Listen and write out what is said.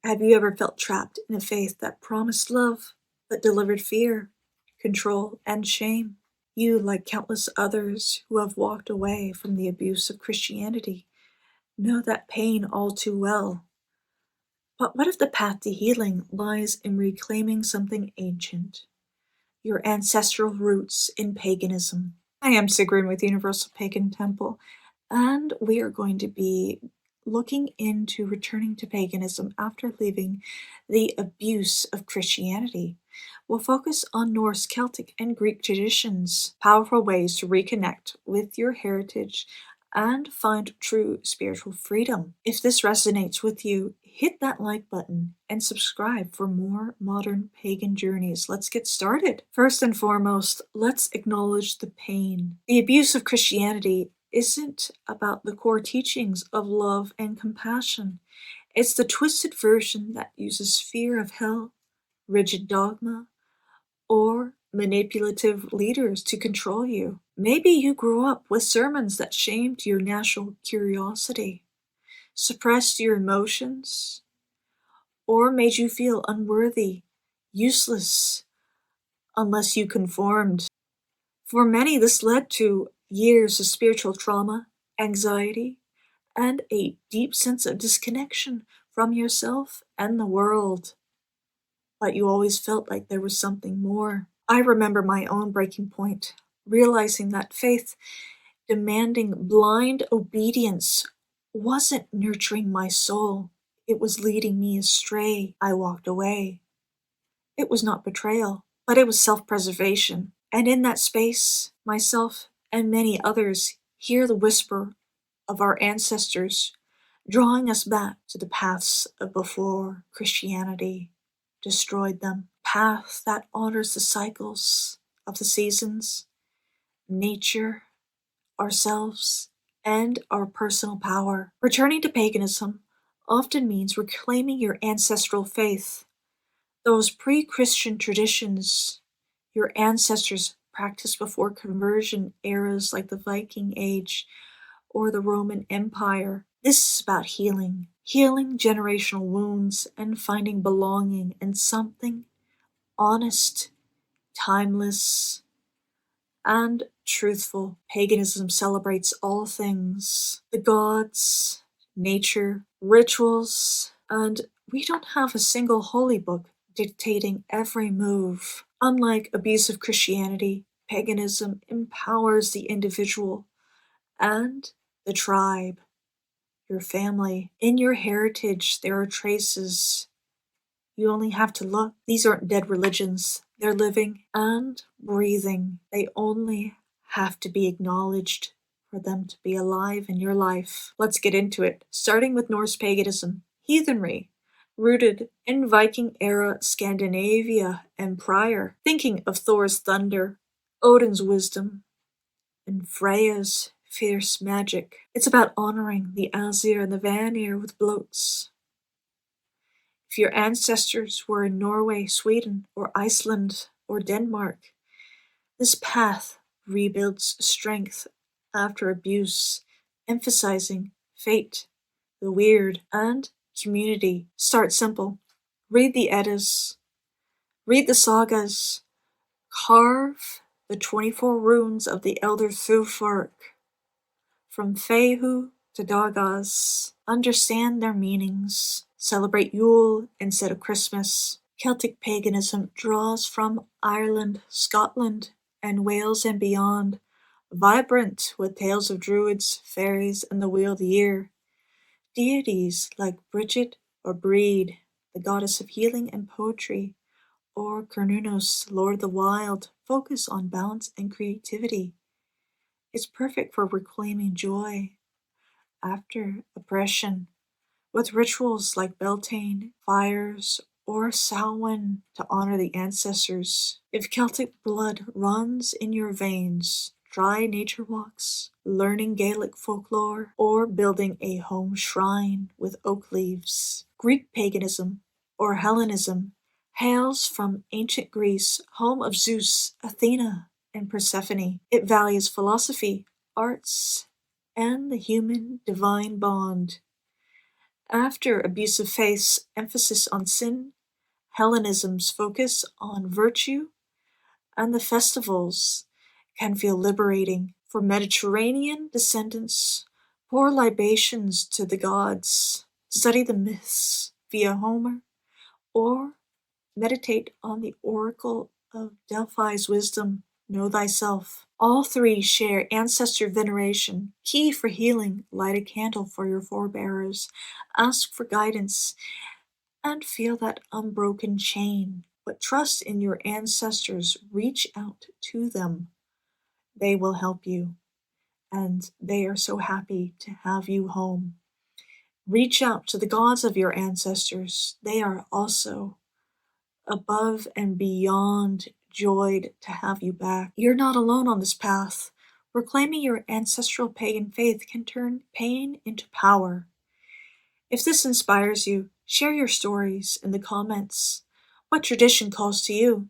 Have you ever felt trapped in a faith that promised love but delivered fear, control, and shame? You, like countless others who have walked away from the abuse of Christianity, know that pain all too well. But what if the path to healing lies in reclaiming something ancient? Your ancestral roots in paganism. I am Sigrún with Universal Pagan Temple, and we are going to be looking into returning to paganism after leaving the abuse of Christianity. We'll focus on Norse, Celtic, and Greek traditions, powerful ways to reconnect with your heritage and find true spiritual freedom. If this resonates with you, hit that like button and subscribe for more modern pagan journeys. Let's get started. First and foremost, let's acknowledge the pain. The abuse of Christianity isn't about the core teachings of love and compassion. It's the twisted version that uses fear of hell, rigid dogma, or manipulative leaders to control you. Maybe you grew up with sermons that shamed your natural curiosity, suppressed your emotions, or made you feel unworthy, useless, unless you conformed. For many, this led to years of spiritual trauma, anxiety, and a deep sense of disconnection from yourself and the world. But you always felt like there was something more. I remember my own breaking point, realizing that faith demanding blind obedience wasn't nurturing my soul. It was leading me astray. I walked away. It was not betrayal, but it was self-preservation. And in that space, myself and many others hear the whisper of our ancestors, drawing us back to the paths of before Christianity destroyed them. Path that honors the cycles of the seasons, nature, ourselves, and our personal power. Returning to paganism often means reclaiming your ancestral faith, those pre-Christian traditions your ancestors practiced before conversion eras like the Viking Age or the Roman Empire. This is about healing generational wounds and finding belonging in something honest, timeless, and truthful. Paganism celebrates all things, the gods, nature, rituals, and we don't have a single holy book dictating every move. Unlike abusive Christianity, paganism empowers the individual and the tribe, your family. In your heritage, there are traces. You only have to look. These aren't dead religions. They're living and breathing. They only have to be acknowledged for them to be alive in your life. Let's get into it. Starting with Norse paganism. Heathenry, rooted in Viking-era Scandinavia and prior. Thinking of Thor's thunder, Odin's wisdom, and Freya's fierce magic. It's about honoring the Asir and the Vanir with bloats. If your ancestors were in Norway, Sweden, or Iceland, or Denmark, this path rebuilds strength after abuse, emphasizing fate, the weird, and community. Start simple. Read the Eddas. Read the sagas. Carve the 24 runes of the Elder Thufirk. From Fehu to Dagaz. Understand their meanings. Celebrate Yule instead of Christmas. Celtic paganism draws from Ireland, Scotland, and Wales and beyond, vibrant with tales of druids, fairies, and the wheel of the year. Deities like Bridget or Breed, the goddess of healing and poetry, or Cernunnos, Lord of the Wild, focus on balance and creativity. It's perfect for reclaiming joy after oppression, with rituals like Beltane, fires, or Samhain to honor the ancestors. If Celtic blood runs in your veins, try nature walks, learning Gaelic folklore, or building a home shrine with oak leaves. Greek paganism, or Hellenism, hails from ancient Greece, home of Zeus, Athena, and Persephone. It values philosophy, arts, and the human-divine bond. After abusive faith's emphasis on sin, Hellenism's focus on virtue, and the festivals can feel liberating. For Mediterranean descendants, pour libations to the gods, study the myths via Homer, or meditate on the oracle of Delphi's wisdom, know thyself. All three share ancestor veneration, key for healing, light a candle for your forebearers, ask for guidance, and feel that unbroken chain. But trust in your ancestors, reach out to them. They will help you, and they are so happy to have you home. Reach out to the gods of your ancestors. They are also above and beyond joyed to have you back. You're not alone on this path. Proclaiming your ancestral pagan faith can turn pain into power. If this inspires you, share your stories in the comments. What tradition calls to you?